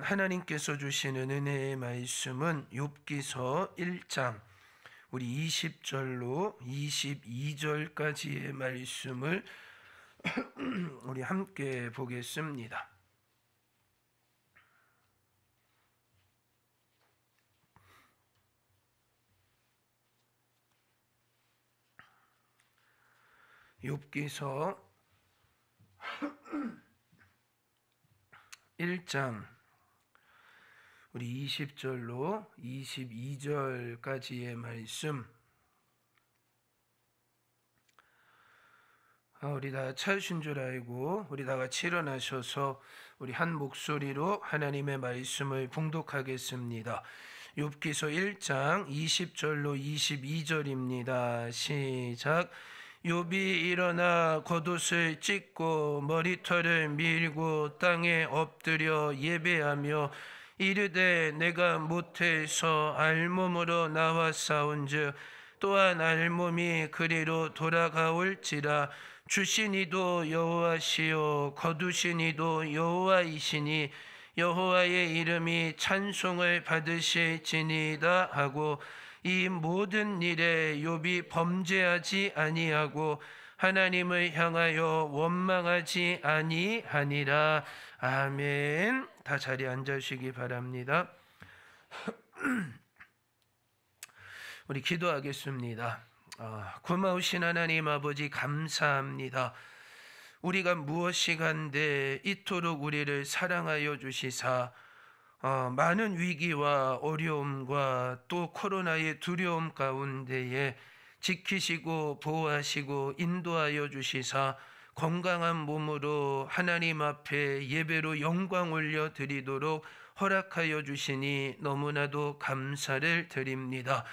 하나님께서 주시는 은혜의 말씀은 욥기서 1장 우리 20절로 22절까지의 말씀을 우리 함께 보겠습니다. 욥기서 1장 우리 20절로 22절까지의 말씀, 우리 다 찾으신 줄 알고 우리 다 같이 일어나셔서 우리 한 목소리로 하나님의 말씀을 봉독하겠습니다. 욥기서 1장 20절로 22절입니다. 시작. 욥이 일어나 겉옷을 찢고 머리털을 밀고 땅에 엎드려 예배하며 이르되 내가 모태에서 알몸으로 나와 싸운즉 또한 알몸이 그리로 돌아가올지라. 주신 이도 여호와시요 거두신 이도 여호와이시니 여호와의 이름이 찬송을 받으실지니이다 하고 이 모든 일에 욥이 범죄하지 아니하고 하나님을 향하여 원망하지 아니하니라. 아멘. 다 자리에 앉으시기 바랍니다. 우리 기도하겠습니다. 고마우신 하나님 아버지 감사합니다. 우리가 무엇이 간데 이토록 우리를 사랑하여 주시사 많은 위기와 어려움과 또 코로나의 두려움 가운데에 지키시고 보호하시고 인도하여 주시사 건강한 몸으로 하나님 앞에 예배로 영광 올려드리도록 허락하여 주시니 너무나도 감사를 드립니다.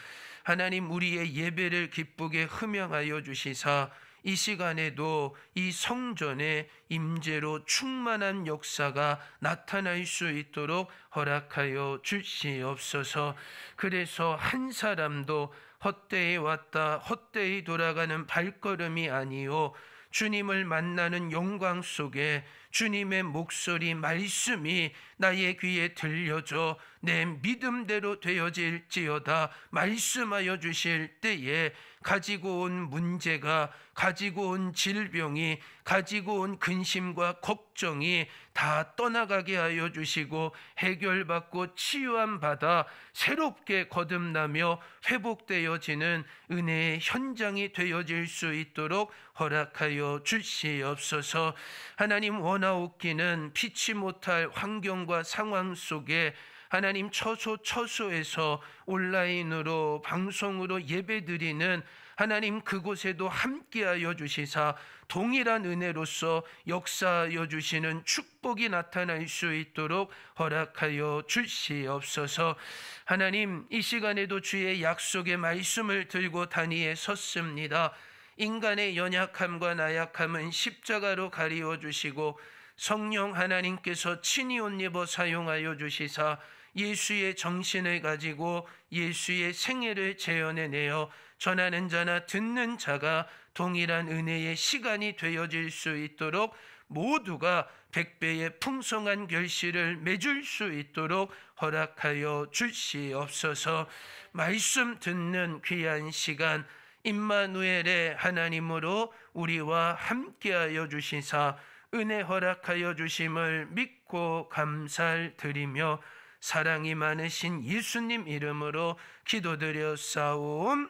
하나님, 우리의 예배를 기쁘게 흠양하여 주시사 이 시간에도 이 성전의 임재로 충만한 역사가 나타날 수 있도록 허락하여 주시옵소서. 그래서 한 사람도 헛되이 왔다 헛되이 돌아가는 발걸음이 아니요 주님을 만나는 영광 속에 주님의 목소리 말씀이 나의 귀에 들려져 내 믿음대로 되어질지어다 말씀하여 주실 때에 가지고 온 문제가, 가지고 온 질병이, 가지고 온 근심과 걱정이 다 떠나가게 하여 주시고 해결받고 치유함 받아 새롭게 거듭나며 회복되어지는 은혜의 현장이 되어질 수 있도록 허락하여 주시옵소서. 하나님, 원하옵기는 피치 못할 환경과 상황 속에 하나님 처소처소에서 온라인으로 방송으로 예배드리는 하나님 그곳에도 함께하여 주시사 동일한 은혜로서 역사하여 주시는 축복이 나타날 수 있도록 허락하여 주시옵소서. 하나님, 이 시간에도 주의 약속의 말씀을 들고 단위에 섰습니다. 인간의 연약함과 나약함은 십자가로 가리워 주시고 성령 하나님께서 친히 옷 입어 사용하여 주시사 예수의 정신을 가지고 예수의 생애를 재현해내어 전하는 자나 듣는 자가 동일한 은혜의 시간이 되어질 수 있도록 모두가 100배의 풍성한 결실을 맺을 수 있도록 허락하여 주시옵소서. 말씀 듣는 귀한 시간 임마누엘의 하나님으로 우리와 함께하여 주시사 은혜 허락하여 주심을 믿고 감사드리며 사랑이 많으신 예수님 이름으로 기도드려 싸움나이다.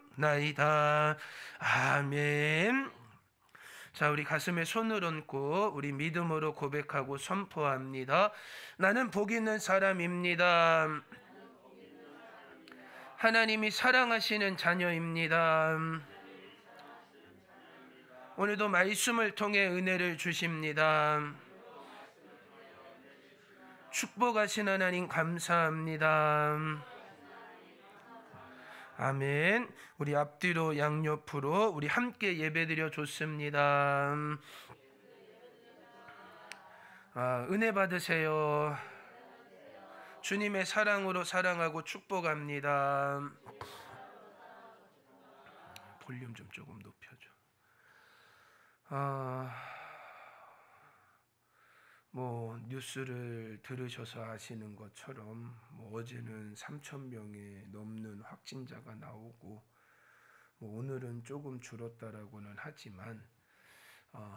아멘. 자, 우리 가슴에 손을 얹고 우리 믿음으로 고백하고 선포합니다. 나는 복 있는 사람입니다. 하나님이 사랑하시는 자녀입니다. 오늘도 말씀을 통해 은혜를 주십니다. 축복하신 하나님 감사합니다. 아멘. 우리 앞뒤로 양옆으로 우리 함께 예배드려 줬습니다. 은혜 받으세요. 주님의 사랑으로 사랑하고 축복합니다. 볼륨 좀 조금 높여줘. 뉴스를 들으셔서 아시는 것처럼 어제는 3,000명이 넘는 확진자가 나오고 오늘은 조금 줄었다라고는 하지만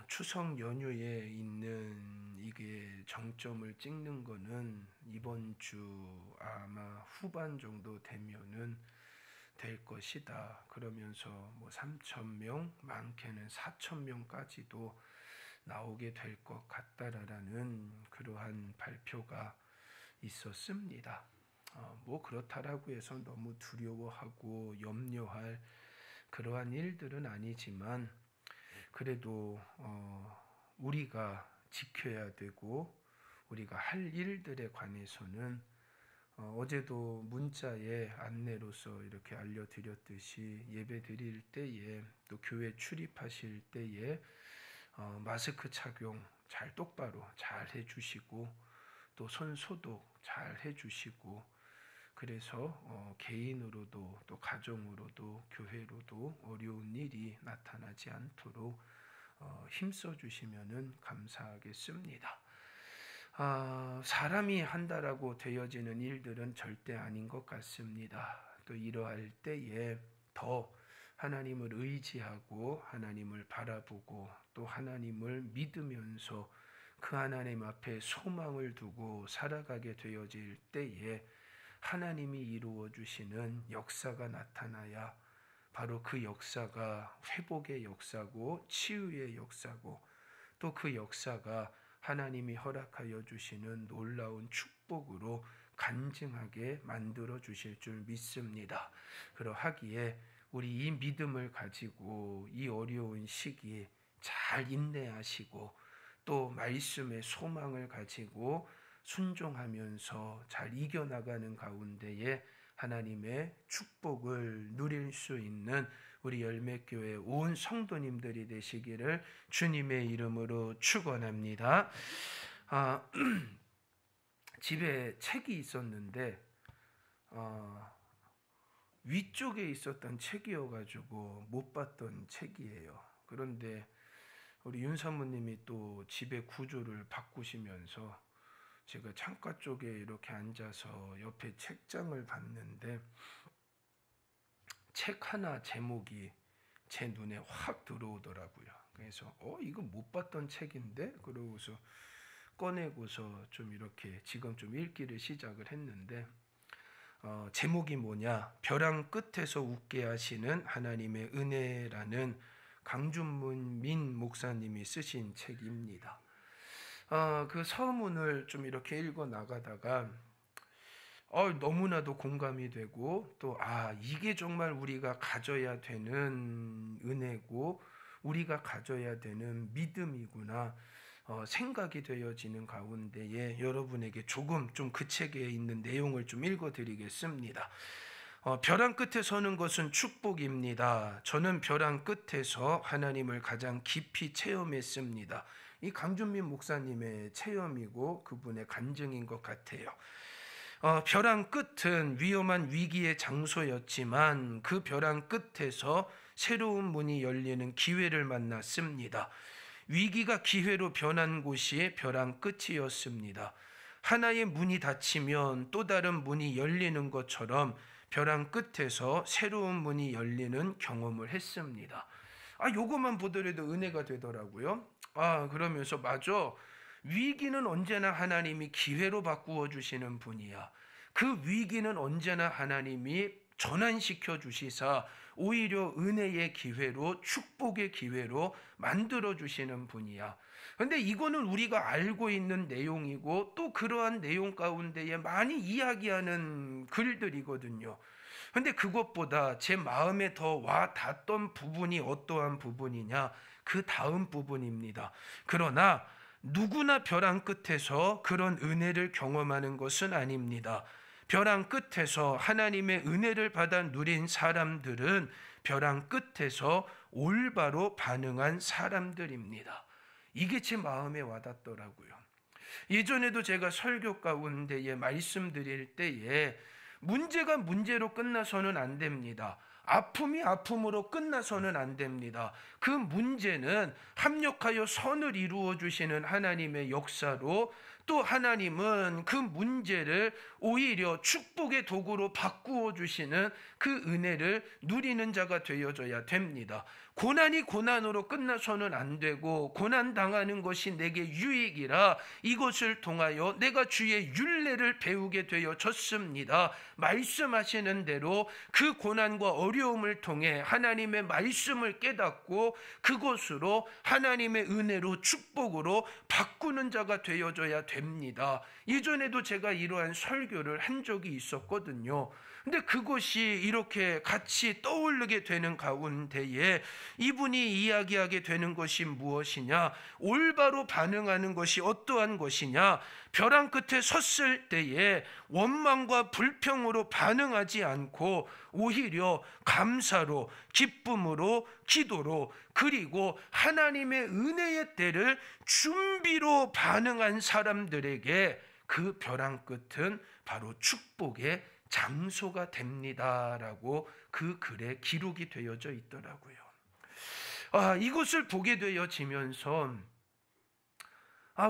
추석 연휴에 있는 이게 정점을 찍는 거는 이번 주 아마 후반 정도 되면은 될 것이다. 그러면서 3,000명, 많게는 4,000명까지도 나오게 될 것 같다라는 그러한 발표가 있었습니다. 그렇다라고 해서 너무 두려워하고 염려할 그러한 일들은 아니지만 그래도 우리가 지켜야 되고 우리가 할 일들에 관해서는 어제도 문자의 안내로서 이렇게 알려드렸듯이 예배 드릴 때에 또 교회 출입하실 때에 마스크 착용 잘 똑바로 잘 해주시고 또 손 소독 잘 해주시고 그래서 개인으로도 또 가정으로도 교회로도 어려운 일이 나타나지 않도록 힘써 주시면은 감사하겠습니다. 사람이 한다라고 되어지는 일들은 절대 아닌 것 같습니다. 또 이러할 때에 더 하나님을 의지하고 하나님을 바라보고 또 하나님을 믿으면서 그 하나님 앞에 소망을 두고 살아가게 되어질 때에 하나님이 이루어 주시는 역사가 나타나야 바로 그 역사가 회복의 역사고 치유의 역사고 또 그 역사가 하나님이 허락하여 주시는 놀라운 축복으로 간증하게 만들어 주실 줄 믿습니다. 그러하기에 우리 이 믿음을 가지고 이 어려운 시기에 잘 인내하시고 또 말씀의 소망을 가지고 순종하면서 잘 이겨나가는 가운데에 하나님의 축복을 누릴 수 있는 우리 열매교회 온 성도님들이 되시기를 주님의 이름으로 축원합니다. 집에 책이 있었는데 위쪽에 있었던 책이어가지고 못 봤던 책이에요. 그런데 우리 윤 사모님이 또 집의 구조를 바꾸시면서 제가 창가 쪽에 이렇게 앉아서 옆에 책장을 봤는데 책 하나 제목이 제 눈에 확 들어오더라고요. 그래서 이거 못 봤던 책인데 그러고서 꺼내고서 좀 이렇게 지금 좀 읽기를 시작을 했는데 제목이 뭐냐? 벼랑 끝에서 웃게 하시는 하나님의 은혜라는 강준민 목사님이 쓰신 책입니다. 그 서문을 좀 이렇게 읽어 나가다가 너무나도 공감이 되고 또 이게 정말 우리가 가져야 되는 은혜고 우리가 가져야 되는 믿음이구나 생각이 되어지는 가운데에 여러분에게 조금 좀 그 책에 있는 내용을 좀 읽어드리겠습니다. 벼랑 끝에 서는 것은 축복입니다. 저는 벼랑 끝에서 하나님을 가장 깊이 체험했습니다. 이 강준민 목사님의 체험이고 그분의 간증인 것 같아요. 벼랑 끝은 위험한 위기의 장소였지만 그 벼랑 끝에서 새로운 문이 열리는 기회를 만났습니다. 위기가 기회로 변한 곳이 벼랑 끝이었습니다. 하나의 문이 닫히면 또 다른 문이 열리는 것처럼 벼랑 끝에서 새로운 문이 열리는 경험을 했습니다. 요것만 보더라도 은혜가 되더라고요. 그러면서 맞아. 위기는 언제나 하나님이 기회로 바꾸어 주시는 분이야. 그 위기는 언제나 하나님이 전환시켜 주시사 오히려 은혜의 기회로 축복의 기회로 만들어 주시는 분이야. 근데 이거는 우리가 알고 있는 내용이고 또 그러한 내용 가운데에 많이 이야기하는 글들이거든요. 근데 그것보다 제 마음에 더 와 닿았던 부분이 어떠한 부분이냐? 그 다음 부분입니다. 그러나 누구나 벼랑 끝에서 그런 은혜를 경험하는 것은 아닙니다. 벼랑 끝에서 하나님의 은혜를 받아 누린 사람들은 벼랑 끝에서 올바로 반응한 사람들입니다. 이게 제 마음에 와닿더라고요. 예전에도 제가 설교 가운데에 말씀드릴 때에 문제가 문제로 끝나서는 안 됩니다. 아픔이 아픔으로 끝나서는 안 됩니다. 그 문제는 합력하여 선을 이루어 주시는 하나님의 역사로, 또 하나님은 그 문제를 오히려 축복의 도구로 바꾸어 주시는 그 은혜를 누리는 자가 되어져야 됩니다. 고난이 고난으로 끝나서는 안 되고, 고난 당하는 것이 내게 유익이라 이것을 통하여 내가 주의 율례를 배우게 되어졌습니다. 말씀하시는 대로 그 고난과 어려움을 통해 하나님의 말씀을 깨닫고 그것으로 하나님의 은혜로 축복으로 바꾸는 자가 되어져야 됩니다. 이전에도 제가 이러한 설교를 한 적이 있었거든요. 근데 그것이 이렇게 같이 떠오르게 되는 가운데에 이분이 이야기하게 되는 것이 무엇이냐? 올바로 반응하는 것이 어떠한 것이냐? 벼랑 끝에 섰을 때에 원망과 불평으로 반응하지 않고 오히려 감사로, 기쁨으로, 기도로, 그리고 하나님의 은혜의 때를 준비로 반응한 사람들에게 그 벼랑 끝은 바로 축복의 장소가 됩니다라고 그 글에 기록이 되어져 있더라고요. 이것을 보게 되어지면서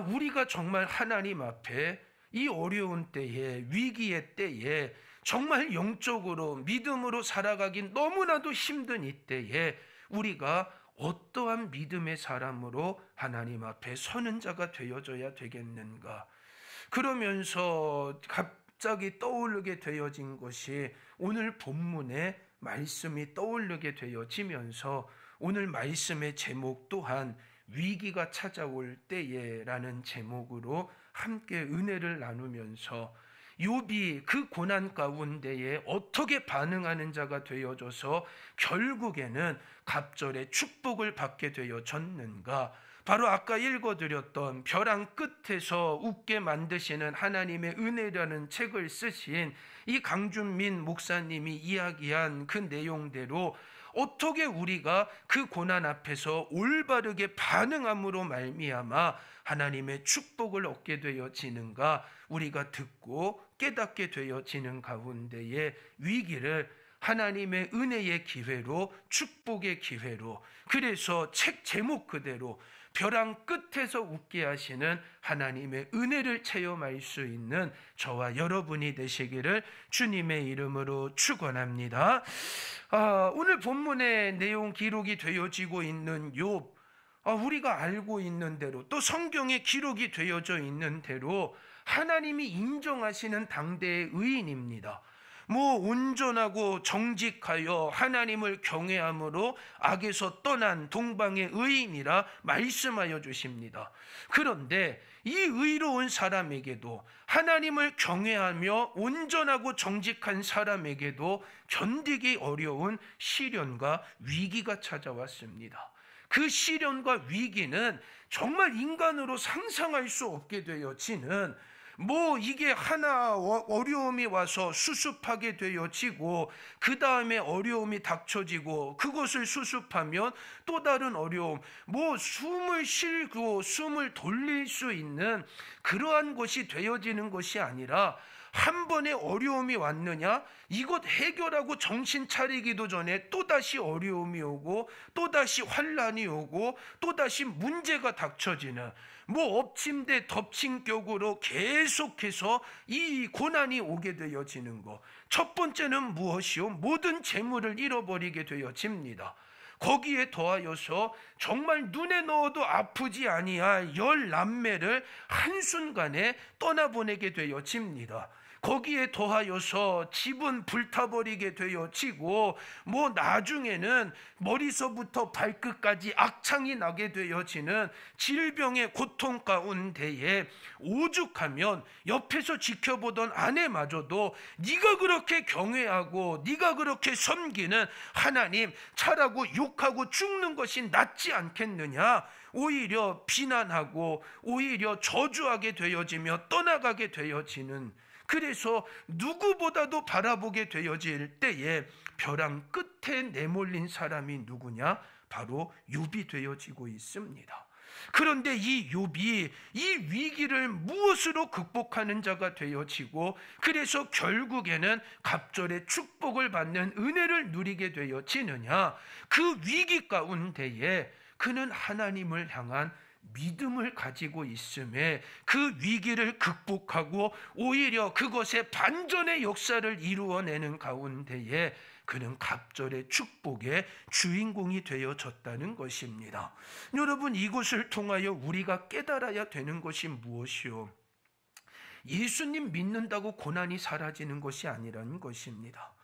우리가 정말 하나님 앞에 이 어려운 때에, 위기의 때에 정말 영적으로 믿음으로 살아가긴 너무나도 힘든 이때에 우리가 어떠한 믿음의 사람으로 하나님 앞에 서는 자가 되어져야 되겠는가? 그러면서 갑자기 떠오르게 되어진 것이 오늘 본문의 말씀이 떠오르게 되어지면서 오늘 말씀의 제목 또한 위기가 찾아올 때에라는 제목으로 함께 은혜를 나누면서 욥이 그 고난 가운데에 어떻게 반응하는 자가 되어져서 결국에는 갑절의 축복을 받게 되어졌는가? 바로 아까 읽어드렸던 벼랑 끝에서 웃게 만드시는 하나님의 은혜라는 책을 쓰신 이 강준민 목사님이 이야기한 그 내용대로 어떻게 우리가 그 고난 앞에서 올바르게 반응함으로 말미암아 하나님의 축복을 얻게 되어지는가, 우리가 듣고 깨닫게 되어지는 가운데에 위기를 하나님의 은혜의 기회로, 축복의 기회로, 그래서 책 제목 그대로 벼랑 끝에서 웃게 하시는 하나님의 은혜를 체험할 수 있는 저와 여러분이 되시기를 주님의 이름으로 축원합니다. 오늘 본문의 내용 기록이 되어지고 있는 욥, 우리가 알고 있는 대로 또 성경에 기록이 되어져 있는 대로 하나님이 인정하시는 당대의 의인입니다. 온전하고 정직하여 하나님을 경외함으로 악에서 떠난 동방의 의인이라 말씀하여 주십니다. 그런데 이 의로운 사람에게도, 하나님을 경외하며 온전하고 정직한 사람에게도 견디기 어려운 시련과 위기가 찾아왔습니다. 그 시련과 위기는 정말 인간으로 상상할 수 없게 되어지는, 이게 하나 어려움이 와서 수습하게 되어지고 그 다음에 어려움이 닥쳐지고 그것을 수습하면 또 다른 어려움, 숨을 쉬고 숨을 돌릴 수 있는 그러한 것이 되어지는 것이 아니라, 한 번에 어려움이 왔느냐, 이것 해결하고 정신 차리기도 전에 또다시 어려움이 오고 또다시 환란이 오고 또다시 문제가 닥쳐지는, 엎침대 덮친 격으로 계속해서 이 고난이 오게 되어지는 것. 첫 번째는 무엇이요? 모든 재물을 잃어버리게 되어집니다. 거기에 더하여서 정말 눈에 넣어도 아프지 아니할 10남매를 한순간에 떠나보내게 되어집니다. 거기에 더하여서 집은 불타버리게 되어지고 나중에는 머리서부터 발끝까지 악창이 나게 되어지는 질병의 고통 가운데에 오죽하면 옆에서 지켜보던 아내마저도 네가 그렇게 경외하고 네가 그렇게 섬기는 하나님 차라고 욕하고 죽는 것이 낫지 않겠느냐, 오히려 비난하고 오히려 저주하게 되어지며 떠나가게 되어지는, 그래서 누구보다도 바라보게 되어질 때에 벼랑 끝에 내몰린 사람이 누구냐? 바로 욥이 되어지고 있습니다. 그런데 이 욥이 이 위기를 무엇으로 극복하는 자가 되어지고, 그래서 결국에는 갑절의 축복을 받는 은혜를 누리게 되어지느냐? 그 위기 가운데에 그는 하나님을 향한 믿음을 가지고 있음에 그 위기를 극복하고 오히려 그것에 반전의 역사를 이루어내는 가운데에 그는 갑절의 축복의 주인공이 되어졌다는 것입니다. 여러분, 이것을 통하여 우리가 깨달아야 되는 것이 무엇이요? 예수님 믿는다고 고난이 사라지는 것이 아니라는 것입니다.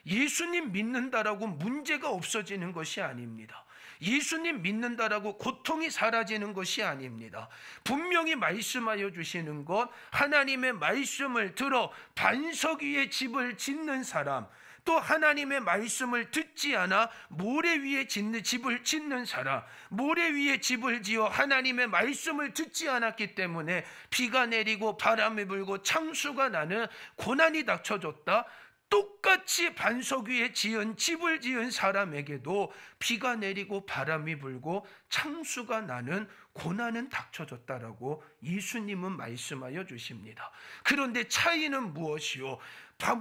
예수님 믿는다라고 문제가 없어지는 것이 아닙니다. 예수님 믿는다라고 고통이 사라지는 것이 아닙니다. 분명히 말씀하여 주시는 것, 하나님의 말씀을 들어 반석 위에 집을 짓는 사람, 또 하나님의 말씀을 듣지 않아 모래 위에 집을 짓는 사람, 모래 위에 집을 지어 하나님의 말씀을 듣지 않았기 때문에 비가 내리고 바람이 불고 창수가 나는 고난이 닥쳐졌다. 똑같이 반석 위에 집을 지은 사람에게도 비가 내리고 바람이 불고 창수가 나는 고난은 닥쳐졌다라고 예수님은 말씀하여 주십니다. 그런데 차이는 무엇이요?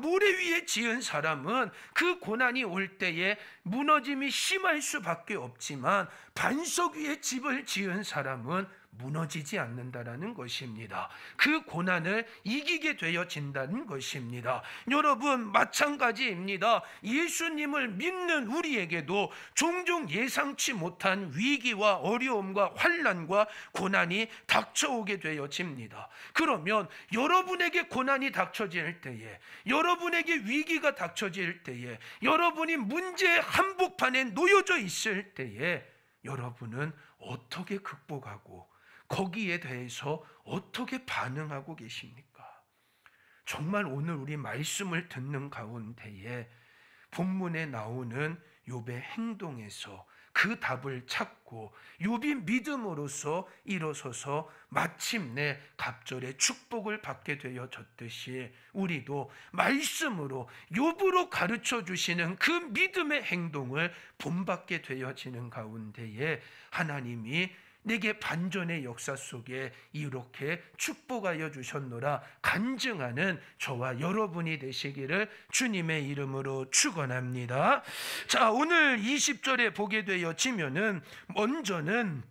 모래 위에 지은 사람은 그 고난이 올 때에 무너짐이 심할 수밖에 없지만, 반석 위에 집을 지은 사람은 무너지지 않는다라는 것입니다. 그 고난을 이기게 되어진다는 것입니다. 여러분, 마찬가지입니다. 예수님을 믿는 우리에게도 종종 예상치 못한 위기와 어려움과 환난과 고난이 닥쳐오게 되어집니다. 그러면 여러분에게 고난이 닥쳐질 때에, 여러분에게 위기가 닥쳐질 때에, 여러분이 문제의 한복판에 놓여져 있을 때에 여러분은 어떻게 극복하고 거기에 대해서 어떻게 반응하고 계십니까? 정말 오늘 우리 말씀을 듣는 가운데에 본문에 나오는 욥의 행동에서 그 답을 찾고 욥이 믿음으로써 일어서서 마침내 갑절의 축복을 받게 되어졌듯이, 우리도 말씀으로 욥으로 가르쳐 주시는 그 믿음의 행동을 본받게 되어지는 가운데에 하나님이 내게 반전의 역사 속에 이렇게 축복하여 주셨노라 간증하는 저와 여러분이 되시기를 주님의 이름으로 축원합니다. 자, 오늘 20절에 보게 되어지면은 먼저는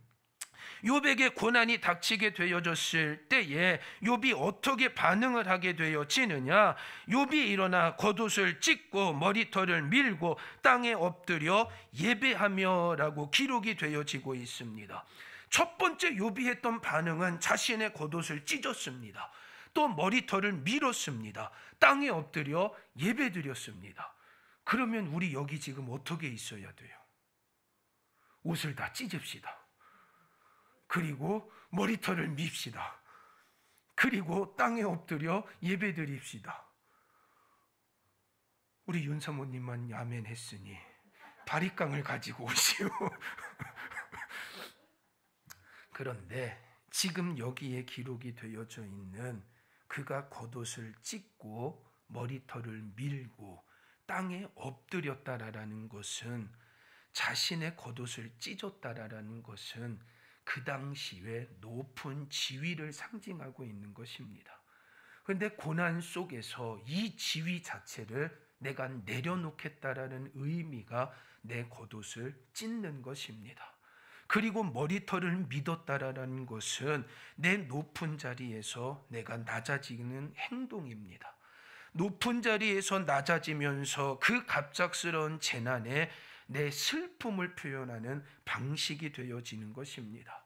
욥에게 고난이 닥치게 되어졌을 때에 욥이 어떻게 반응을 하게 되어지느냐? 욥이 일어나 겉옷을 찢고 머리털을 밀고 땅에 엎드려 예배하며라고 기록이 되어지고 있습니다. 첫 번째 욥이 했던 반응은 자신의 겉옷을 찢었습니다. 또 머리털을 밀었습니다. 땅에 엎드려 예배드렸습니다. 그러면 우리 여기 지금 어떻게 있어야 돼요? 옷을 다 찢읍시다. 그리고 머리털을 밉시다. 그리고 땅에 엎드려 예배드립시다. 우리 윤사모님만 아멘 했으니 바리깡을 가지고 오시오. 그런데 지금 여기에 기록이 되어져 있는 그가 겉옷을 찢고 머리털을 밀고 땅에 엎드렸다라는 것은, 자신의 겉옷을 찢었다라는 것은 그 당시에 높은 지위를 상징하고 있는 것입니다. 그런데 고난 속에서 이 지위 자체를 내가 내려놓겠다라는 의미가 내 겉옷을 찢는 것입니다. 그리고 머리털을 믿었다라는 것은 내 높은 자리에서 내가 낮아지는 행동입니다. 높은 자리에서 낮아지면서 그 갑작스러운 재난에 내 슬픔을 표현하는 방식이 되어지는 것입니다.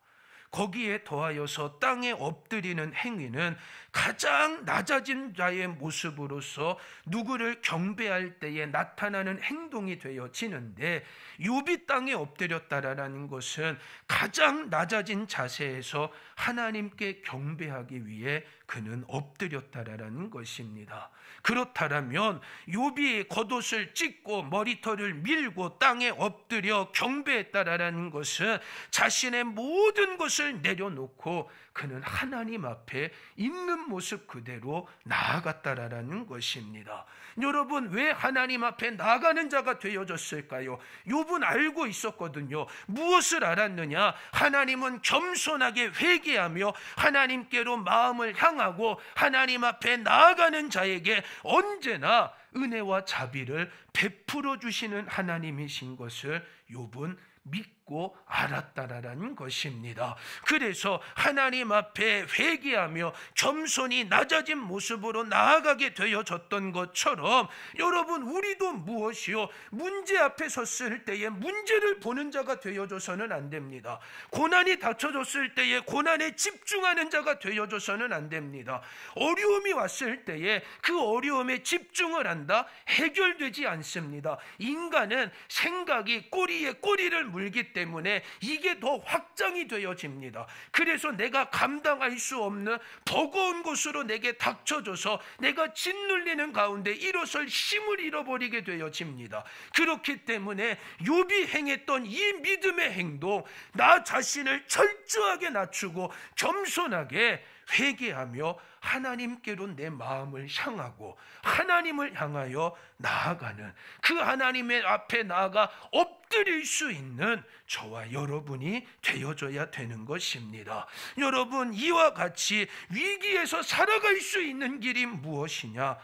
거기에 더하여서 땅에 엎드리는 행위는 가장 낮아진 자의 모습으로서 누구를 경배할 때에 나타나는 행동이 되어지는데, 욥이 땅에 엎드렸다라는 것은 가장 낮아진 자세에서 하나님께 경배하기 위해 그는 엎드렸다라는 것입니다. 그렇다면 욥이 겉옷을 찢고 머리털을 밀고 땅에 엎드려 경배했다라는 것은 자신의 모든 것을 내려놓고 그는 하나님 앞에 있는 모습 그대로 나아갔다라는 것입니다. 여러분, 왜 하나님 앞에 나아가는 자가 되어졌을까요? 욥은 알고 있었거든요. 무엇을 알았느냐? 하나님은 겸손하게 회개하며 하나님께로 마음을 향하고 하나님 앞에 나아가는 자에게 언제나 은혜와 자비를 베풀어 주시는 하나님이신 것을 욥은 믿고 알았다라는 것입니다. 그래서 하나님 앞에 회개하며 겸손히 낮아진 모습으로 나아가게 되어졌던 것처럼 여러분, 우리도 무엇이요? 문제 앞에 섰을 때에 문제를 보는 자가 되어져서는 안 됩니다. 고난이 닥쳐졌을 때에 고난에 집중하는 자가 되어져서는 안 됩니다. 어려움이 왔을 때에 그 어려움에 집중을 한다? 해결되지 않습니다. 인간은 생각이 꼬리에 꼬리를 물기 때문에 이게 더 확장이 되어집니다. 그래서 내가 감당할 수 없는 버거운 것으로 내게 닥쳐져서 내가 짓눌리는 가운데 일어설 힘을 잃어버리게 되어집니다. 그렇기 때문에 욥이 행했던 이 믿음의 행동, 나 자신을 철저하게 낮추고 겸손하게 회개하며 하나님께로 내 마음을 향하고 하나님을 향하여 나아가는, 그 하나님의 앞에 나아가 엎드릴 수 있는 저와 여러분이 되어져야 되는 것입니다. 여러분, 이와 같이 위기에서 살아갈 수 있는 길이 무엇이냐?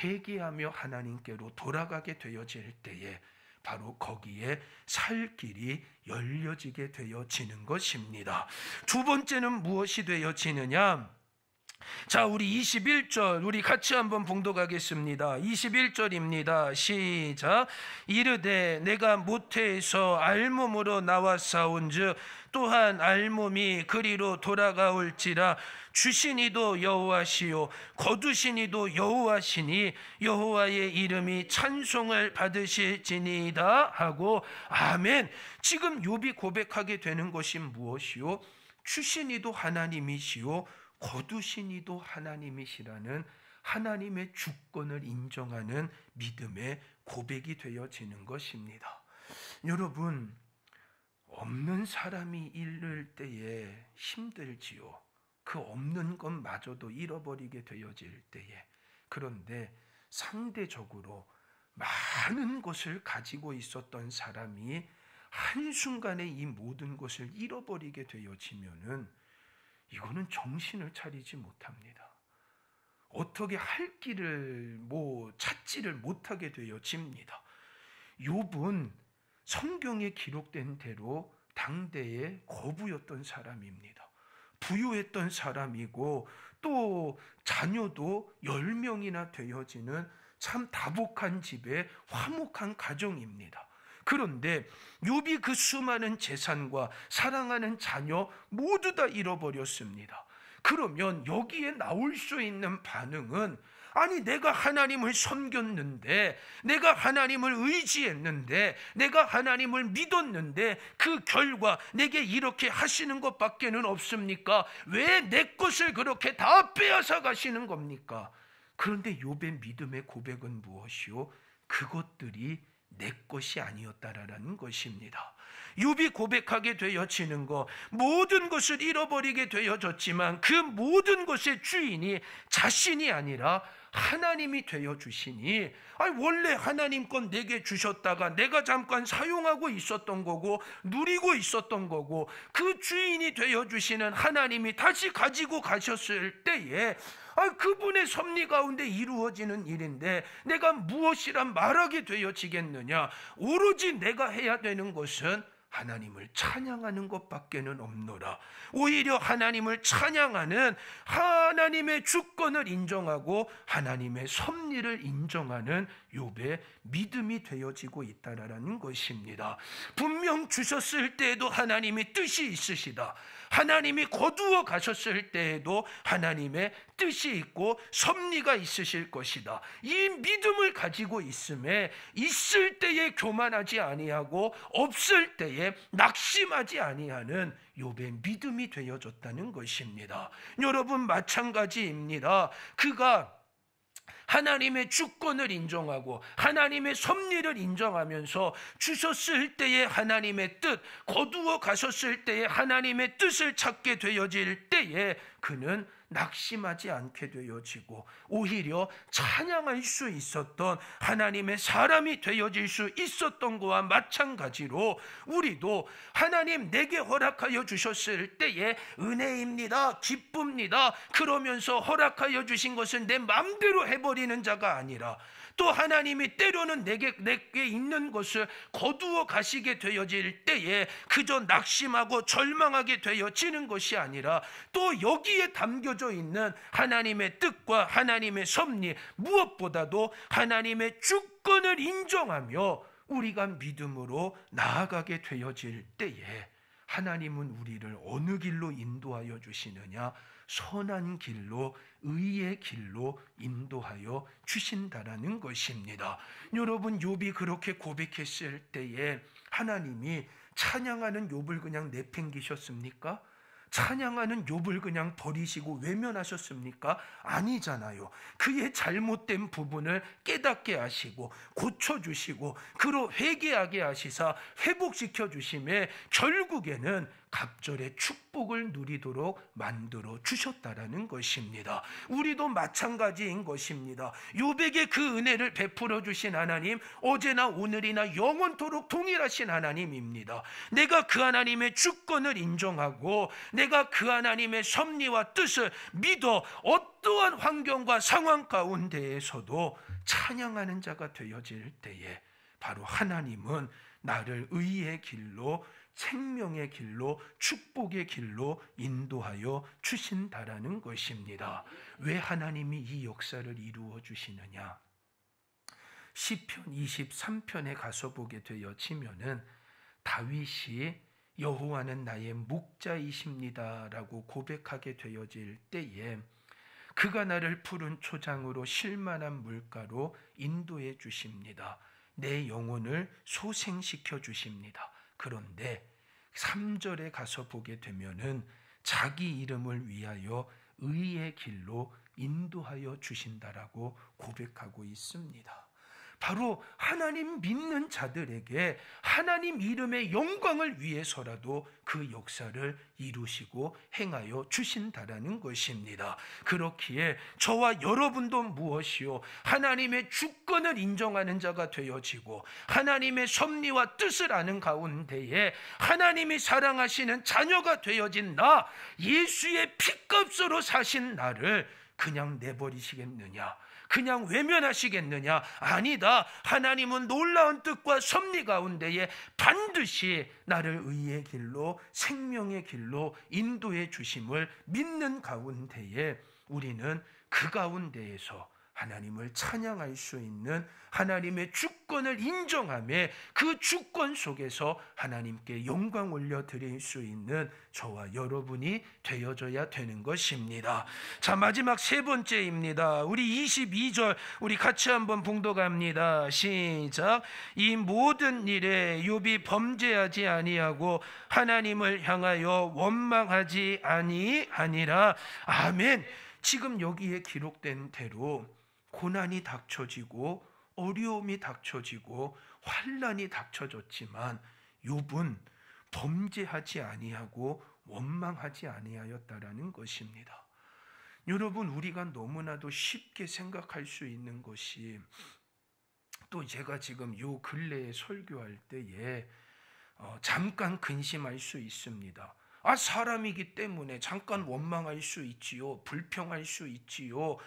회개하며 하나님께로 돌아가게 되어질 때에 바로 거기에 살 길이 열려지게 되어지는 것입니다. 두 번째는 무엇이 되어지느냐? 자, 우리 21절 우리 같이 한번 봉독하겠습니다. 21절입니다. 시작. 이르되 내가 모태에서 알몸으로 나왔사온즉 또한 알몸이 그리로 돌아가올지라. 주시니도 여호와시요 거두시니도 여호와시니 여호와의 이름이 찬송을 받으실지니이다 하고 아멘. 지금 욥이 고백하게 되는 것이 무엇이요? 주시니도 하나님이시요 거두시니도 하나님이시라는 하나님의 주권을 인정하는 믿음의 고백이 되어지는 것입니다. 여러분, 없는 사람이 잃을 때에 힘들지요. 그 없는 것마저도 잃어버리게 되어질 때에. 그런데 상대적으로 많은 것을 가지고 있었던 사람이 한순간에 이 모든 것을 잃어버리게 되어지면은 이거는 정신을 차리지 못합니다. 어떻게 할 길을 찾지를 못하게 되어집니다. 욥은 성경에 기록된 대로 당대의 거부였던 사람입니다. 부유했던 사람이고 또 자녀도 10명이나 되어지는 참 다복한 집의 화목한 가정입니다. 그런데 욥이 그 수많은 재산과 사랑하는 자녀 모두 다 잃어버렸습니다. 그러면 여기에 나올 수 있는 반응은, 아니 내가 하나님을 섬겼는데, 내가 하나님을 의지했는데, 내가 하나님을 믿었는데 그 결과 내게 이렇게 하시는 것밖에는 없습니까? 왜 내 것을 그렇게 다 빼앗아 가시는 겁니까? 그런데 욥의 믿음의 고백은 무엇이요? 그것들이 내 것이 아니었다라는 것입니다. 욥이 고백하게 되어지는 것, 모든 것을 잃어버리게 되어졌지만 그 모든 것의 주인이 자신이 아니라 하나님이 되어주시니, 원래 하나님 건 내게 주셨다가 내가 잠깐 사용하고 있었던 거고 누리고 있었던 거고, 그 주인이 되어주시는 하나님이 다시 가지고 가셨을 때에 그분의 섭리 가운데 이루어지는 일인데 내가 무엇이란 말하게 되어지겠느냐? 오로지 내가 해야 되는 것은 하나님을 찬양하는 것밖에는 없노라. 오히려 하나님을 찬양하는, 하나님의 주권을 인정하고 하나님의 섭리를 인정하는 욥의 믿음이 되어지고 있다라는 것입니다. 분명 주셨을 때에도 하나님이 뜻이 있으시다. 하나님이 거두어 가셨을 때에도 하나님의 뜻이 있고 섭리가 있으실 것이다. 이 믿음을 가지고 있음에 있을 때에 교만하지 아니하고 없을 때에 때에 낙심하지 아니하는 욥의 믿음이 되어졌다는 것입니다. 여러분 마찬가지입니다. 그가 하나님의 주권을 인정하고 하나님의 섭리를 인정하면서 주셨을 때에 하나님의 뜻, 거두어 가셨을 때에 하나님의 뜻을 찾게 되어질 때에 그는 낙심하지 않게 되어지고 오히려 찬양할 수 있었던 하나님의 사람이 되어질 수 있었던 것과 마찬가지로 우리도 하나님 내게 허락하여 주셨을 때에 은혜입니다, 기쁩니다 그러면서 허락하여 주신 것을 내 마음대로 해버리는 자가 아니라 또 하나님이 때로는 내게 있는 것을 거두어 가시게 되어질 때에 그저 낙심하고 절망하게 되어지는 것이 아니라 또 여기에 담겨져 있는 하나님의 뜻과 하나님의 섭리, 무엇보다도 하나님의 주권을 인정하며 우리가 믿음으로 나아가게 되어질 때에 하나님은 우리를 어느 길로 인도하여 주시느냐? 선한 길로, 의의 길로 인도하여 주신다라는 것입니다. 여러분, 욥이 그렇게 고백했을 때에 하나님이 찬양하는 욥을 그냥 내팽기셨습니까? 찬양하는 욥을 그냥 버리시고 외면하셨습니까? 아니잖아요. 그의 잘못된 부분을 깨닫게 하시고 고쳐주시고 그로 회개하게 하시사 회복시켜 주심에 결국에는 갑절의 축복을 누리도록 만들어 주셨다라는 것입니다. 우리도 마찬가지인 것입니다. 욥에게 그 은혜를 베풀어 주신 하나님, 어제나 오늘이나 영원토록 동일하신 하나님입니다. 내가 그 하나님의 주권을 인정하고 내가 그 하나님의 섭리와 뜻을 믿어 어떠한 환경과 상황 가운데에서도 찬양하는 자가 되어질 때에 바로 하나님은 나를 의의 길로, 생명의 길로, 축복의 길로 인도하여 주신다라는 것입니다. 왜 하나님이 이 역사를 이루어 주시느냐? 시편 23편에 가서 보게 되어지면은 다윗이 여호와는 나의 목자이십니다라고 고백하게 되어질 때에 그가 나를 푸른 초장으로 쉴만한 물가로 인도해 주십니다. 내 영혼을 소생시켜 주십니다. 그런데 3절에 가서 보게 되면은 자기 이름을 위하여 의의 길로 인도하여 주신다라고 고백하고 있습니다. 바로 하나님 믿는 자들에게 하나님 이름의 영광을 위해서라도 그 역사를 이루시고 행하여 주신다라는 것입니다. 그렇기에 저와 여러분도 무엇이요? 하나님의 주권을 인정하는 자가 되어지고 하나님의 섭리와 뜻을 아는 가운데에 하나님이 사랑하시는 자녀가 되어진 나, 예수의 피값으로 사신 나를 그냥 내버리시겠느냐? 그냥 외면하시겠느냐? 아니다. 하나님은 놀라운 뜻과 섭리 가운데에 반드시 나를 의의 길로, 생명의 길로 인도해 주심을 믿는 가운데에 우리는 그 가운데에서 하나님을 찬양할 수 있는 하나님의 주권을 인정하며 그 주권 속에서 하나님께 영광 올려드릴 수 있는 저와 여러분이 되어져야 되는 것입니다. 자, 마지막 세 번째입니다. 우리 22절 우리 같이 한번 봉독합니다. 시작. 이 모든 일에 욥이 범죄하지 아니하고 하나님을 향하여 원망하지 아니하니라. 아멘. 지금 여기에 기록된 대로 고난이 닥쳐지고 어려움이 닥쳐지고 환난이 닥쳐졌지만 욥은 범죄하지 아니하고 원망하지 아니하였다라는 것입니다. 여러분, 우리가 너무나도 쉽게 생각할 수 있는 것이 또 제가 지금 요 근래에 설교할 때에 잠깐 근심할 수 있습니다. 사람이기 때문에 잠깐 원망할 수 있지요. 불평할 수 있지요.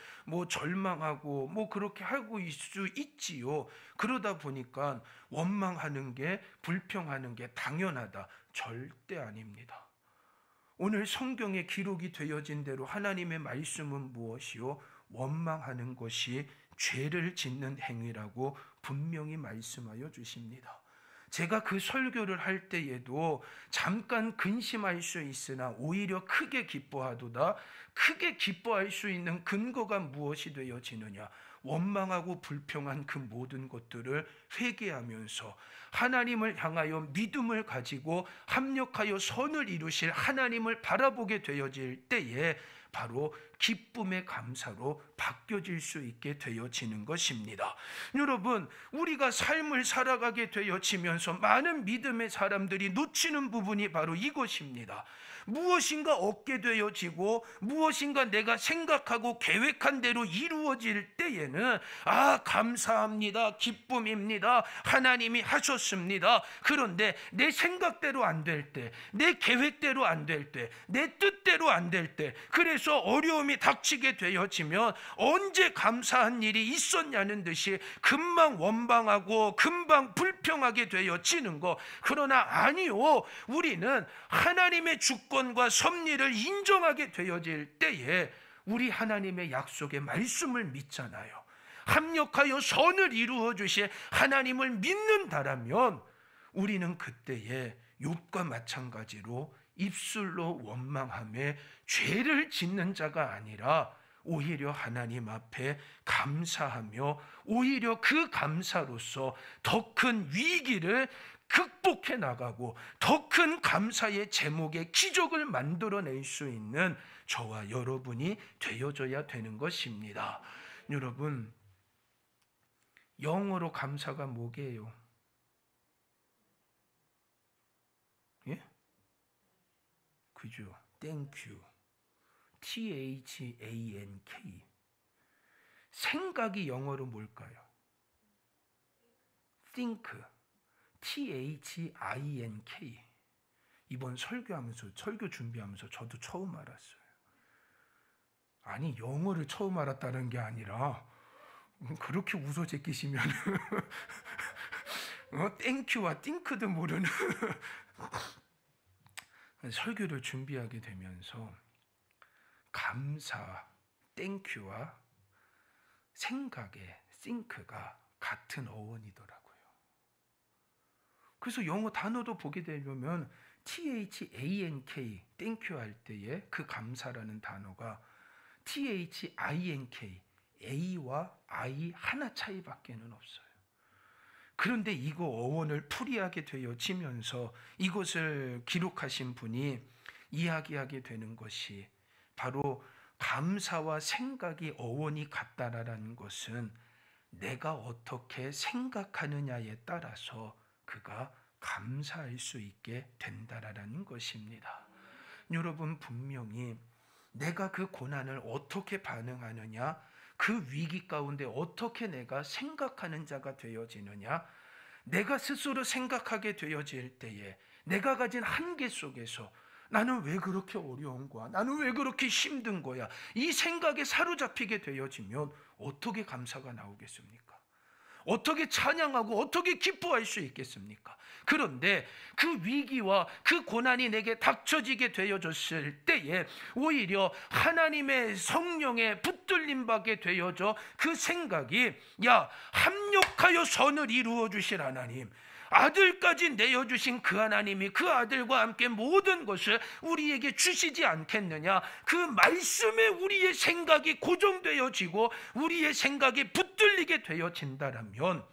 절망하고 그렇게 하고 있을 수 있지요. 그러다 보니까 원망하는 게, 불평하는 게 당연하다. 절대 아닙니다. 오늘 성경에 기록이 되어진 대로 하나님의 말씀은 무엇이요? 원망하는 것이 죄를 짓는 행위라고 분명히 말씀하여 주십니다. 제가 그 설교를 할 때에도 잠깐 근심할 수 있으나 오히려 크게 기뻐하도다. 크게 기뻐할 수 있는 근거가 무엇이 되어지느냐? 원망하고 불평한 그 모든 것들을 회개하면서 하나님을 향하여 믿음을 가지고 합력하여 선을 이루실 하나님을 바라보게 되어질 때에 바로 기쁨의 감사로 바뀌어질 수 있게 되어지는 것입니다. 여러분, 우리가 삶을 살아가게 되어지면서 많은 믿음의 사람들이 놓치는 부분이 바로 이것입니다. 무엇인가 얻게 되어지고 무엇인가 내가 생각하고 계획한 대로 이루어질 때에는 감사합니다, 기쁨입니다, 하나님이 하셨습니다. 그런데 내 생각대로 안 될 때, 내 계획대로 안 될 때, 내 뜻대로 안 될 때, 그래서 어려움이 닥치게 되어지면 언제 감사한 일이 있었냐는 듯이 금방 원망하고 금방 불평하게 되어지는 것. 그러나 아니요, 우리는 하나님의 주권과 섭리를 인정하게 되어질 때에 우리 하나님의 약속의 말씀을 믿잖아요. 합력하여 선을 이루어 주실 하나님을 믿는다라면 우리는 그때에 욥과 마찬가지로 입술로 원망하며 죄를 짓는 자가 아니라 오히려 하나님 앞에 감사하며 오히려 그 감사로서 더 큰 위기를 극복해 나가고 더 큰 감사의 제목의 기적을 만들어낼 수 있는 저와 여러분이 되어져야 되는 것입니다. 여러분, 영어로 감사가 뭐게요? 예? 그죠? Thank you. THANK. 생각이 영어로 뭘까요? think. THINK. 이번 설교 준비하면서 저도 처음 알았어요. 아니, 영어를 처음 알았다는 게 아니라 그렇게 웃어 제끼시면 땡큐와 띵크도 모르는 설교를 준비하게 되면서 감사, 땡큐와 생각의 think가 같은 어원이더라고요. 그래서 영어 단어도 보게 되면 THANK, 땡큐 할 때에 그 감사라는 단어가 THINK, A와 I 하나 차이밖에는 없어요. 그런데 이거 어원을 풀이하게 되어지면서 이것을 기록하신 분이 이야기하게 되는 것이 바로 감사와 생각이 어원이 같다라는 것은 내가 어떻게 생각하느냐에 따라서 그가 감사할 수 있게 된다라는 것입니다. 여러분, 분명히 내가 그 고난을 어떻게 반응하느냐, 그 위기 가운데 어떻게 내가 생각하는 자가 되어지느냐, 내가 스스로 생각하게 되어질 때에 내가 가진 한계 속에서 나는 왜 그렇게 어려운 거야? 나는 왜 그렇게 힘든 거야? 이 생각에 사로잡히게 되어지면 어떻게 감사가 나오겠습니까? 어떻게 찬양하고 어떻게 기뻐할 수 있겠습니까? 그런데 그 위기와 그 고난이 내게 닥쳐지게 되어졌을 때에 오히려 하나님의 성령에 붙들림 받게 되어져 그 생각이 합력하여 선을 이루어 주실 하나님, 아들까지 내어주신 그 하나님이 그 아들과 함께 모든 것을 우리에게 주시지 않겠느냐, 그 말씀에 우리의 생각이 고정되어지고 우리의 생각이 붙들리게 되어진다면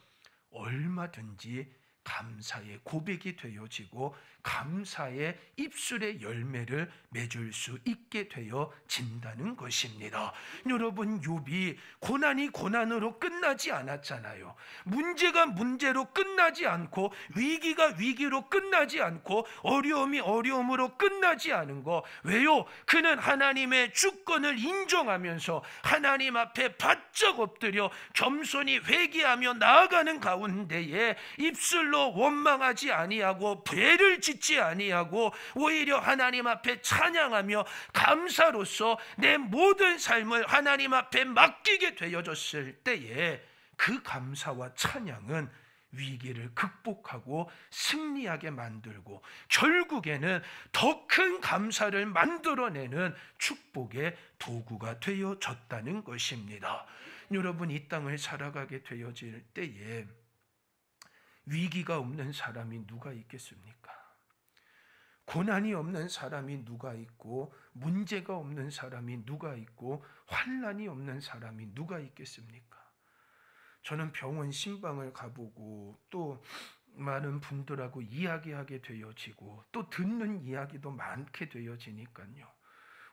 얼마든지 감사의 고백이 되어지고 감사의 입술의 열매를 맺을 수 있게 되어진다는 것입니다. 여러분, 욥이 고난이 고난으로 끝나지 않았잖아요. 문제가 문제로 끝나지 않고 위기가 위기로 끝나지 않고 어려움이 어려움으로 끝나지 않은 거, 왜요? 그는 하나님의 주권을 인정하면서 하나님 앞에 바짝 엎드려 겸손히 회개하며 나아가는 가운데에 입술로 원망하지 아니하고 죄를 짓지 아니하고 오히려 하나님 앞에 찬양하며 감사로서 내 모든 삶을 하나님 앞에 맡기게 되어졌을 때에 그 감사와 찬양은 위기를 극복하고 승리하게 만들고 결국에는 더 큰 감사를 만들어내는 축복의 도구가 되어졌다는 것입니다. 여러분, 이 땅을 살아가게 되어질 때에 위기가 없는 사람이 누가 있겠습니까? 고난이 없는 사람이 누가 있고 문제가 없는 사람이 누가 있고 환난이 없는 사람이 누가 있겠습니까? 저는 병원 신방을 가보고 또 많은 분들하고 이야기하게 되어지고 또 듣는 이야기도 많게 되어지니까요.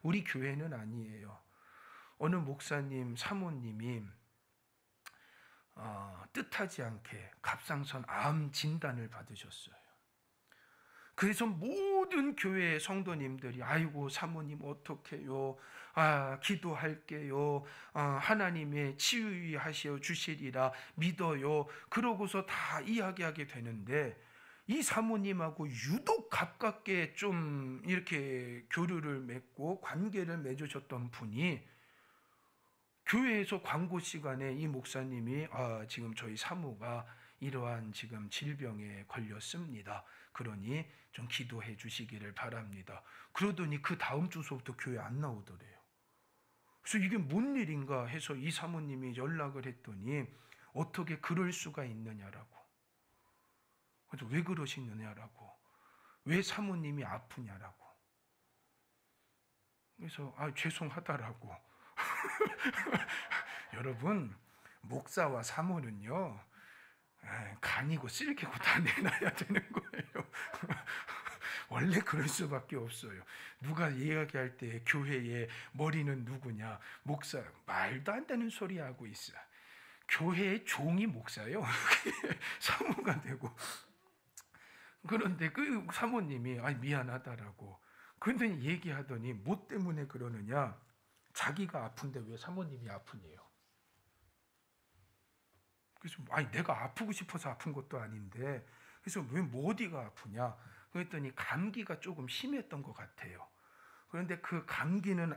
우리 교회는 아니에요. 어느 목사님, 사모님이 뜻하지 않게 갑상선 암 진단을 받으셨어요. 그래서 모든 교회 성도님들이 아이고 사모님 어떡해요? 기도할게요. 하나님의 치유하시어 주시리라 믿어요. 그러고서 다 이야기하게 되는데 이 사모님하고 유독 가깝게 좀 이렇게 교류를 맺고 관계를 맺으셨던 분이 교회에서 광고 시간에 이 목사님이 지금 저희 사모가 이러한 지금 질병에 걸렸습니다. 그러니 좀 기도해 주시기를 바랍니다. 그러더니 그 다음 주서부터 교회 안 나오더래요. 그래서 이게 뭔 일인가 해서 이 사모님이 연락을 했더니 어떻게 그럴 수가 있느냐라고. 그래서 왜 그러시느냐라고. 왜 사모님이 아프냐라고. 그래서 죄송하다라고. 여러분, 목사와 사모는요 간이고 쓸개고 다 내놔야 되는 거예요. 원래 그럴 수밖에 없어요. 누가 이야기할 때 교회의 머리는 누구냐? 목사. 말도 안 되는 소리 하고 있어. 교회의 종이 목사요. 사모가 되고. 그런데 그 사모님이 미안하다라고. 근데 얘기하더니 뭐 때문에 그러느냐? 자기가 아픈데 왜 사모님이 아프니요? 그래서 내가 아프고 싶어서 아픈 것도 아닌데 그래서 왜 어디가 아프냐? 그랬더니 감기가 조금 심했던 것 같아요. 그런데 그 감기는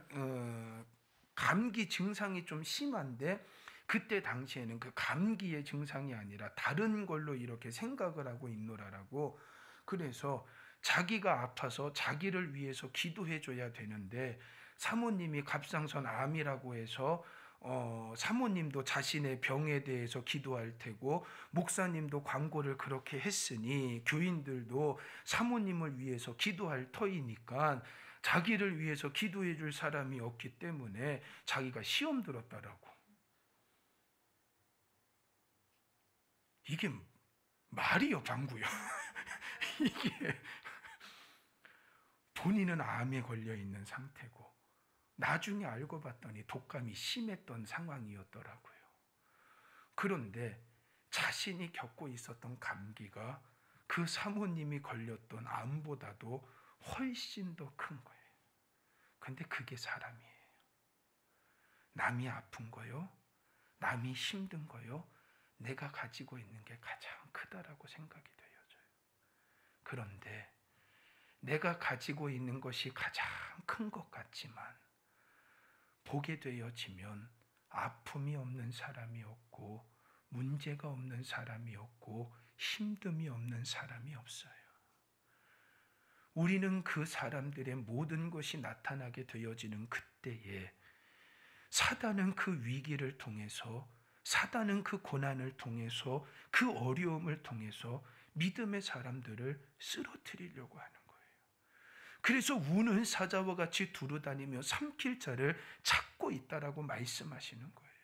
감기 증상이 좀 심한데 그때 당시에는 그 감기의 증상이 아니라 다른 걸로 이렇게 생각을 하고 있노라라고. 그래서 자기가 아파서 자기를 위해서 기도해 줘야 되는데 사모님이 갑상선 암이라고 해서 사모님도 자신의 병에 대해서 기도할 테고 목사님도 광고를 그렇게 했으니 교인들도 사모님을 위해서 기도할 터이니까 자기를 위해서 기도해 줄 사람이 없기 때문에 자기가 시험 들었다라고. 이게 말이요 방구요. 이게 본인은 암에 걸려 있는 상태고 나중에 알고 봤더니 독감이 심했던 상황이었더라고요. 그런데 자신이 겪고 있었던 감기가 그 사모님이 걸렸던 암보다도 훨씬 더 큰 거예요. 근데 그게 사람이에요. 남이 아픈 거요, 남이 힘든 거요, 내가 가지고 있는 게 가장 크다라고 생각이 되어져요. 그런데 내가 가지고 있는 것이 가장 큰 것 같지만 보게 되어지면 아픔이 없는 사람이 없고 문제가 없는 사람이 없고 힘듦이 없는 사람이 없어요. 우리는 그 사람들의 모든 것이 나타나게 되어지는 그때에 사단은 그 위기를 통해서, 사단은 그 고난을 통해서, 그 어려움을 통해서 믿음의 사람들을 쓰러뜨리려고 하는 거예요. 그래서 우는 사자와 같이 두루다니며 삼킬 자를 찾고 있다라고 말씀하시는 거예요.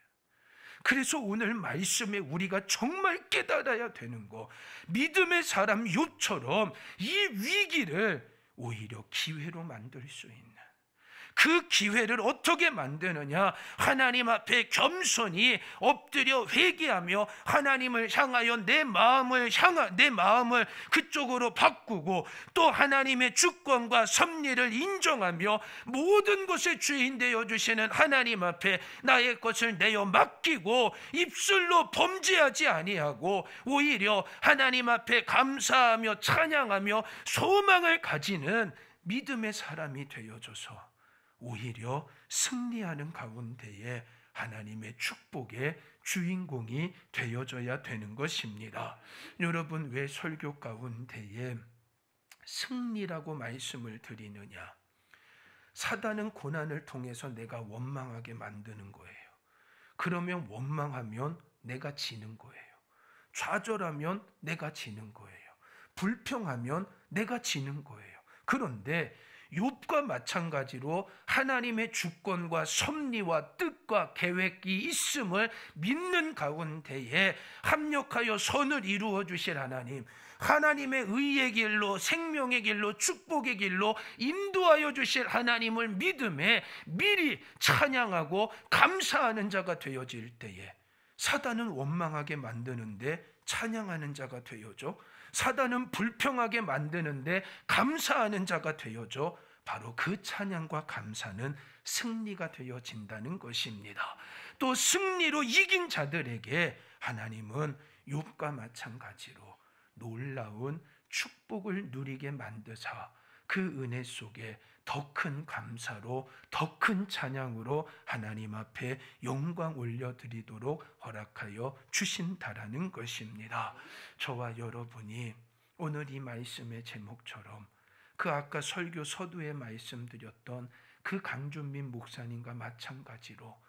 그래서 오늘 말씀에 우리가 정말 깨달아야 되는 거, 믿음의 사람 욥처럼 이 위기를 오히려 기회로 만들 수 있는, 그 기회를 어떻게 만드느냐? 하나님 앞에 겸손히 엎드려 회개하며 하나님을 향하여 내 마음을 그쪽으로 바꾸고 또 하나님의 주권과 섭리를 인정하며 모든 것의 주인 되어 주시는 하나님 앞에 나의 것을 내어 맡기고 입술로 범죄하지 아니하고 오히려 하나님 앞에 감사하며 찬양하며 소망을 가지는 믿음의 사람이 되어줘서 오히려 승리하는 가운데에 하나님의 축복의 주인공이 되어져야 되는 것입니다. 여러분, 왜 설교 가운데에 승리라고 말씀을 드리느냐? 사단은 고난을 통해서 내가 원망하게 만드는 거예요. 그러면 원망하면 내가 지는 거예요. 좌절하면 내가 지는 거예요. 불평하면 내가 지는 거예요. 그런데 욥과 마찬가지로 하나님의 주권과 섭리와 뜻과 계획이 있음을 믿는 가운데에 합력하여 선을 이루어 주실 하나님, 하나님의 의의 길로, 생명의 길로, 축복의 길로 인도하여 주실 하나님을 믿음에 미리 찬양하고 감사하는 자가 되어질 때에 사단은 원망하게 만드는데 찬양하는 자가 되어져, 사단은 불평하게 만드는데 감사하는 자가 되어져, 바로 그 찬양과 감사는 승리가 되어진다는 것입니다. 또 승리로 이긴 자들에게 하나님은 욥과 마찬가지로 놀라운 축복을 누리게 만드사 그 은혜 속에 더 큰 감사로, 더 큰 찬양으로 하나님 앞에 영광 올려드리도록 허락하여 주신다라는 것입니다. 저와 여러분이 오늘 이 말씀의 제목처럼 그 아까 설교 서두에 말씀드렸던 그 강준민 목사님과 마찬가지로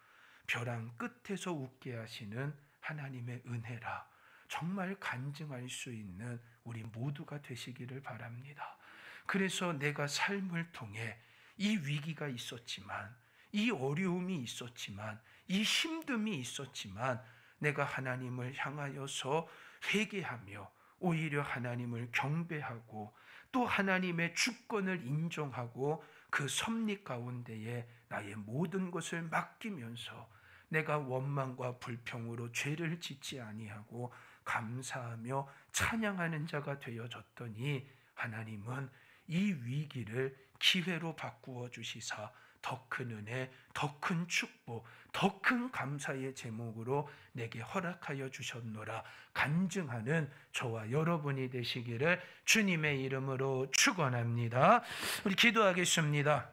벼랑 끝에서 웃게 하시는 하나님의 은혜라 정말 간증할 수 있는 우리 모두가 되시기를 바랍니다. 그래서 내가 삶을 통해 이 위기가 있었지만, 이 어려움이 있었지만, 이 힘듦이 있었지만 내가 하나님을 향하여서 회개하며 오히려 하나님을 경배하고 또 하나님의 주권을 인정하고 그 섭리 가운데에 나의 모든 것을 맡기면서 내가 원망과 불평으로 죄를 짓지 아니하고 감사하며 찬양하는 자가 되어졌더니 하나님은 이 위기를 기회로 바꾸어 주시사 더 큰 은혜, 더 큰 축복, 더 큰 감사의 제목으로 내게 허락하여 주셨노라 간증하는 저와 여러분이 되시기를 주님의 이름으로 축원합니다. 우리 기도하겠습니다.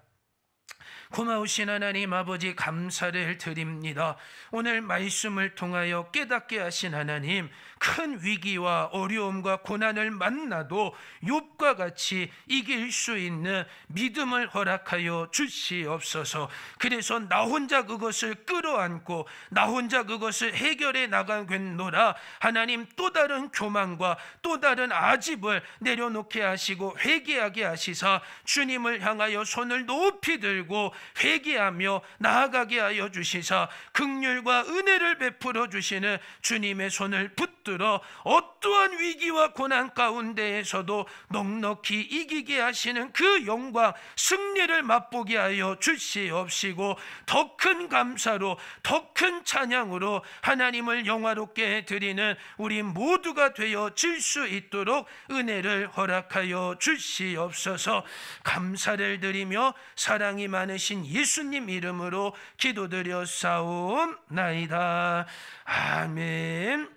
고마우신 하나님 아버지 감사를 드립니다. 오늘 말씀을 통하여 깨닫게 하신 하나님, 큰 위기와 어려움과 고난을 만나도 욥과 같이 이길 수 있는 믿음을 허락하여 주시옵소서. 그래서 나 혼자 그것을 끌어안고 나 혼자 그것을 해결해 나가겠노라. 하나님, 또 다른 교만과 또 다른 아집을 내려놓게 하시고 회개하게 하시사 주님을 향하여 손을 높이 들고 회개하며 나아가게 하여 주시사 긍휼과 은혜를 베풀어 주시는 주님의 손을 붙들어 어떠한 위기와 고난 가운데에서도 넉넉히 이기게 하시는 그 영광 승리를 맛보게 하여 주시옵시고 더 큰 감사로 더 큰 찬양으로 하나님을 영화롭게 드리는 우리 모두가 되어질 수 있도록 은혜를 허락하여 주시옵소서. 감사를 드리며 사랑이 많으신 예수님 이름으로 기도드렸사옵나이다. 아멘.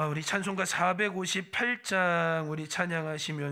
우리 찬송가 458장 우리 찬양하시면